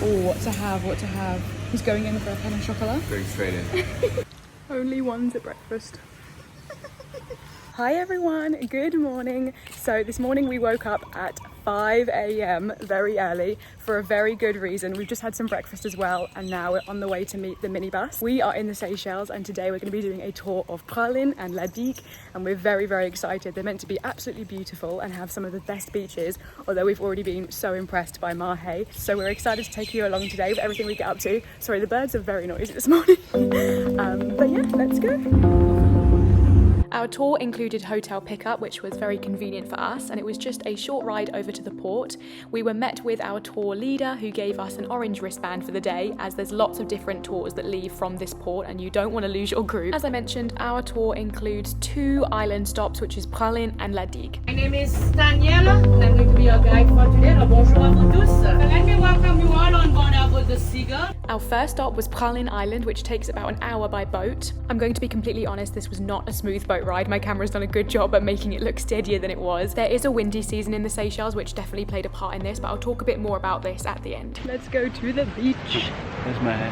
Oh, what to have, what to have. He's going in for a pain au chocolat. Going straight in. Only ones at breakfast. Hi everyone, good morning. So this morning we woke up at 5 a.m. very early for a very good reason. We've just had some breakfast as well, and now we're on the way to meet the minibus. We are in the Seychelles, and today we're going to be doing a tour of Praslin and La Digue, and we're very, very excited. They're meant to be absolutely beautiful and have some of the best beaches, although we've already been so impressed by Mahe. So we're excited to take you along today with everything we get up to. Sorry, the birds are very noisy this morning. But yeah, let's go. Our tour included hotel pickup, which was very convenient for us, and it was just a short ride over to the port. We were met with our tour leader, who gave us an orange wristband for the day, as there's lots of different tours that leave from this port and you don't want to lose your group. As I mentioned, our tour includes 2 island stops, which is Praslin and La Digue. My name is Danielle, and I'm going to be your guide for today. Bonjour à vous tous. Let me welcome you all on board our boat, the Seagull. Our first stop was Praslin Island, which takes about an hour by boat. I'm going to be completely honest, this was not a smooth boat ride. My camera's done a good job at making it look steadier than it was. There is a windy season in the Seychelles, which definitely played a part in this, but I'll talk a bit more about this at the end. Let's go to the beach. There's Mahe.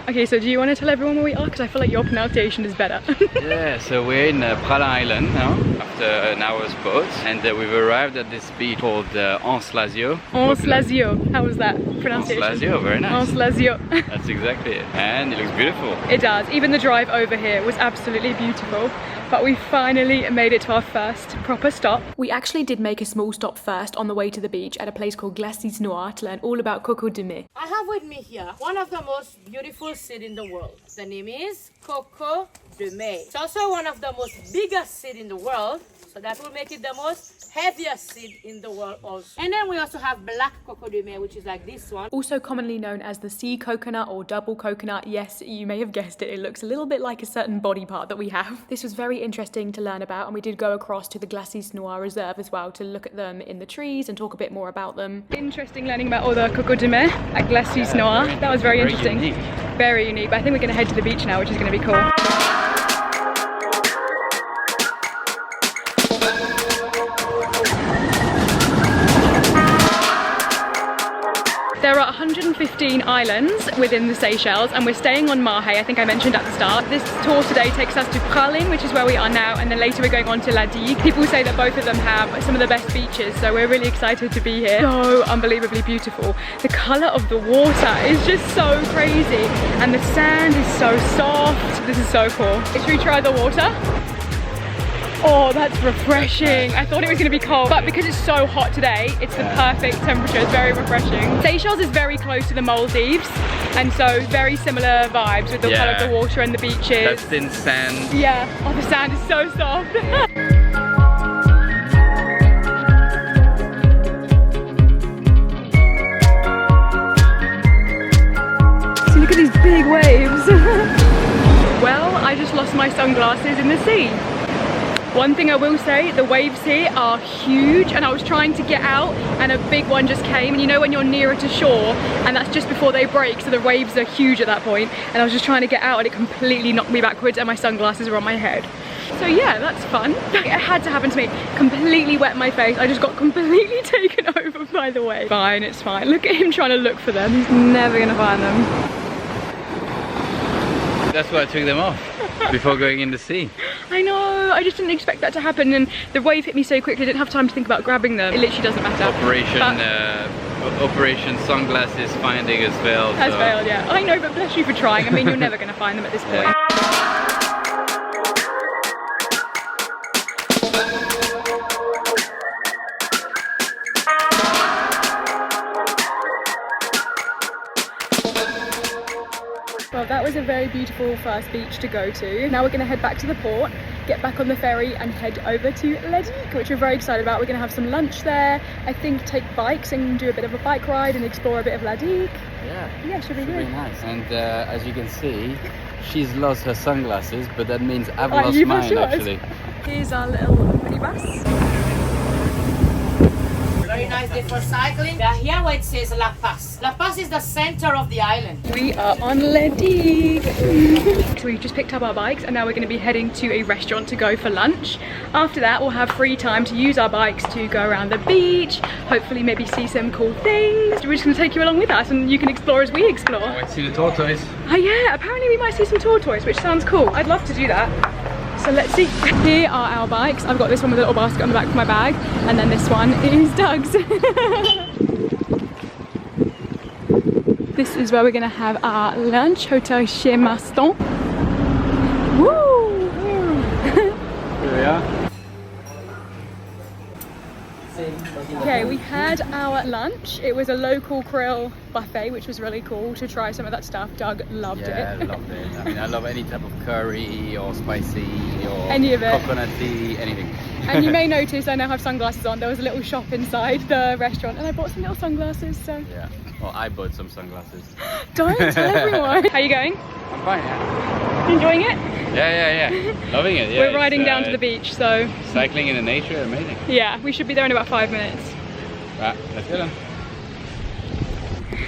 Okay, so do you want to tell everyone where we are? Because I feel like your pronunciation is better. Yeah, so we're in Praslin Island now, after an hour's boat, and we've arrived at this beach called Anse-Lazio. Anse-Lazio. How was that pronunciation? Anse-Lazio, very nice. Anse-Lazio. That's exactly it. And it looks beautiful. It does. Even the drive over here was absolutely beautiful. But we finally made it to our first proper stop. We actually did make a small stop first on the way to the beach at a place called Glacis Noir to learn all about Coco de Mahe. I have with me here one of the most beautiful cities in the world. The name is Coco de Mahe. It's also one of the most biggest cities in the world, so that will make it the most heaviest seed in the world also. And then we also have black Coco de Mahe, which is like this one. Also commonly known as the sea coconut or double coconut. Yes, you may have guessed it. It looks a little bit like a certain body part that we have. This was very interesting to learn about, and we did go across to the Glacis Noir Reserve as well to look at them in the trees and talk a bit more about them. Interesting learning about all the Coco de Mahe at Glacis Noir. That was very interesting. Unique. Very unique. But I think we're going to head to the beach now, which is going to be cool. There are 115 islands within the Seychelles, and we're staying on Mahe, I think I mentioned at the start. This tour today takes us to Praslin, which is where we are now, and then later we're going on to La Digue. People say that both of them have some of the best beaches, so we're really excited to be here. So unbelievably beautiful. The colour of the water is just so crazy, and the sand is so soft. This is so cool. Should we try the water? Oh, that's refreshing. I thought it was going to be cold, but because it's so hot today, it's the perfect temperature. It's very refreshing. Seychelles is very close to the Maldives, and so very similar vibes with the colour of the water and the beaches. That thin sand. Yeah. Oh, the sand is so soft. So look at these big waves. Well, I just lost my sunglasses in the sea. One thing I will say, the waves here are huge, and I was trying to get out and a big one just came, and you know when you're nearer to shore and that's just before they break, so the waves are huge at that point, and I was just trying to get out and it completely knocked me backwards and my sunglasses are on my head. So yeah, that's fun. It had to happen to me. Completely wet my face. I just got completely taken over by the wave. Fine, it's fine. Look at him trying to look for them. He's never gonna find them. That's why I took them off before going in the sea. I know, I just didn't expect that to happen, and the wave hit me so quickly I didn't have time to think about grabbing them. It literally doesn't matter. Operation sunglasses finding has failed. Has failed, yeah. I know, but bless you for trying. I mean, you're never going to find them at this point. Well, that was a very beautiful first beach to go to. Now we're going to head back to the port, get back on the ferry and head over to La Digue, which we're very excited about. We're going to have some lunch there, I think take bikes and do a bit of a bike ride and explore a bit of La Digue. Yeah, should be good. Nice. And as you can see, she's lost her sunglasses, but that means I've lost mine actually. Here's our little minibus. Very nice nice day for cycling. We are here where it says La Paz. La Paz is the center of the island. We are on La Digue. So we've just picked up our bikes and now we're going to be heading to a restaurant to go for lunch. After that we'll have free time to use our bikes to go around the beach, hopefully maybe see some cool things. We're just going to take you along with us and you can explore as we explore. I want to see the tortoise. Oh yeah, apparently we might see some tortoise, which sounds cool. I'd love to do that. So let's see. Here are our bikes. I've got this one with a little basket on the back of my bag, and then this one is Doug's. This is where we're gonna have our lunch, Hotel Chez Maston. Woo! Here we are. Okay, we had our lunch. It was a local krill buffet, which was really cool to try some of that stuff. Doug loved it. Yeah, I loved it. I mean, I love any type of curry or spicy or Any of it. coconutty, anything. And you may notice I now have sunglasses on. There was a little shop inside the restaurant and I bought some little sunglasses, so. Yeah, well, I bought some sunglasses. Don't tell everyone. How are you going? I'm fine, yeah. Enjoying it? Yeah. Loving it, yeah. We're riding down to the beach, so. Cycling in the nature, amazing. Yeah, we should be there in about 5 minutes. Right, let's go then.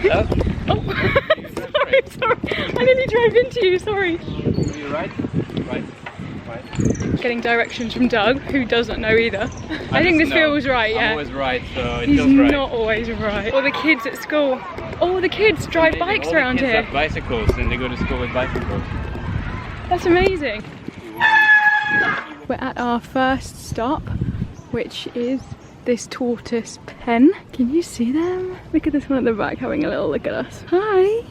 Hello? Oh, sorry. I nearly drove into you, sorry. Are you right? Right. Getting directions from Doug, who doesn't know either. I think this feels right, yeah. I'm always right, so it He's feels right. not always right. Or the kids at school. Oh, the kids drive bikes around here. here. Have bicycles and they go to school with bicycles. That's amazing. We're at our first stop, which is this tortoise pen. Can you see them? Look at this one at the back having a little look at us. Hi.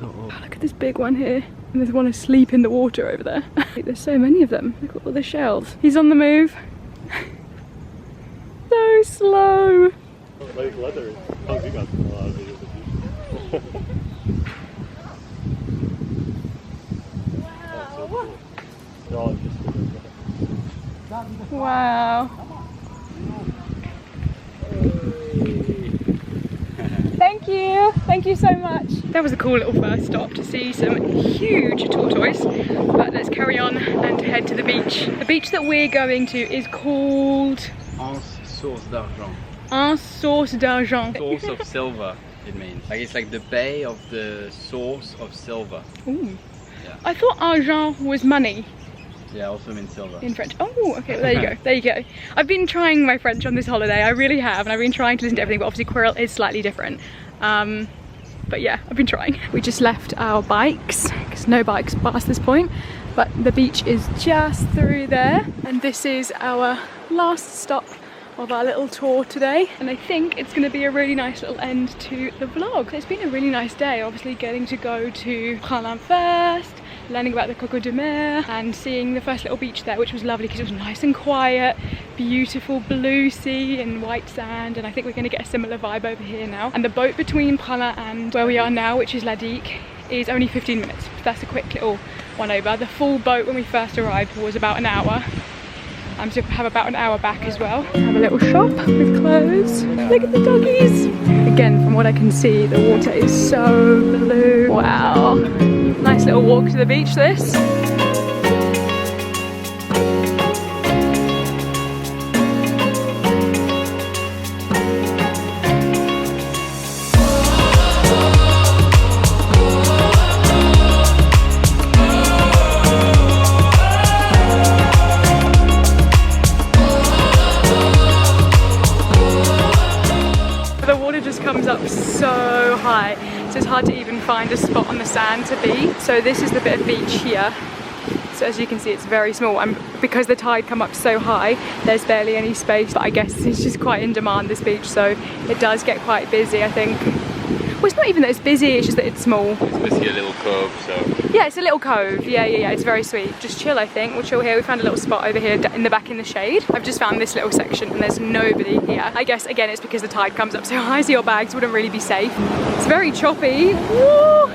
Oh, look at this big one here. And there's one asleep in the water over there. There's so many of them. Look at all the shells. He's on the move. So slow. Like leather. Oh, we got a lot of videos of you. Wow. Thank you. Thank you so much. That was a cool little first stop to see some huge tortoise. But let's carry on and head to the beach. The beach that we're going to is called En source d'argent. En source d'argent. Source of silver, it means. Like it's like the bay of the source of silver. Ooh. Yeah. I thought argent was money Yeah, also means silver. in French. Oh, okay, well, there you go. There you go. I've been trying my French on this holiday. I really have, and I've been trying to listen to everything, but obviously Quirrell is slightly different. But yeah, I've been trying. We just left our bikes, because no bikes past this point, but the beach is just through there. And this is our last stop of our little tour today. And I think it's gonna be a really nice little end to the vlog. It's been a really nice day, obviously getting to go to Praslin first, learning about the Coco de Mer and seeing the first little beach there, which was lovely because it was nice and quiet, beautiful blue sea and white sand, and I think we're going to get a similar vibe over here now. And the boat between Praslin and where we are now, which is La Digue, is only 15 minutes. That's a quick little one over. The full boat when we first arrived was about an hour. So we have about an hour back as well. Have a little shop with clothes. Look at the doggies. Again, from what I can see, the water is so blue. Wow. Nice little walk to the beach, this. The water just comes up so high, so it's hard to even find a spot on the sand to be. So this is the bit of beach here. So as you can see, it's very small, and because the tide come up so high, there's barely any space. But I guess it's just quite in demand, this beach, so it does get quite busy, I think. Well, it's not even that it's busy, it's just that it's small. It's basically a little cove, so... Yeah, it's a little cove. Yeah, it's very sweet. Just chill, I think. We'll chill here. We found a little spot over here in the back in the shade. I've just found this little section and there's nobody here. I guess, again, it's because the tide comes up so high, so your bags wouldn't really be safe. It's very choppy. Woo!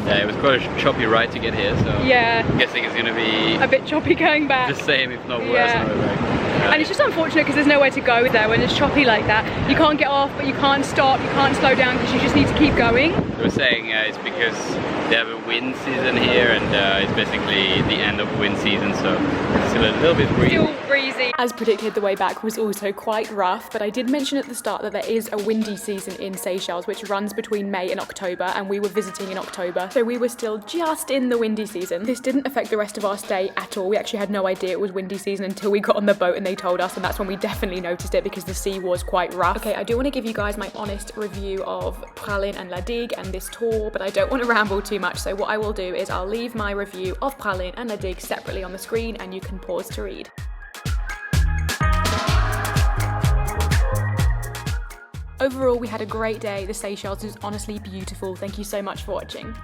Yeah, it was quite a choppy ride to get here, so... Yeah. I'm guessing it's gonna be... A bit choppy going back. the same, if not worse, Yeah. on the way back. Yeah. And it's just unfortunate because there's nowhere to go there when it's choppy like that. You can't get off, but you can't stop, you can't slow down because you just need to keep going. They were saying it's because they have a wind season here, and it's basically the end of wind season, so it's still a little bit breezy. Still breezy. As predicted, the way back was also quite rough, but I did mention at the start that there is a windy season in Seychelles, which runs between May and October, and we were visiting in October, so we were still just in the windy season. This didn't affect the rest of our stay at all. We actually had no idea it was windy season until we got on the boat and they told us, and that's when we definitely noticed it because the sea was quite rough. Okay, I do want to give you guys my honest review of Praslin and La Digue and this tour, but I don't want to ramble too much, so what I will do is I'll leave my review of Praslin and La Digue separately on the screen and you can pause to read. Overall, we had a great day. The Seychelles is honestly beautiful. Thank you so much for watching.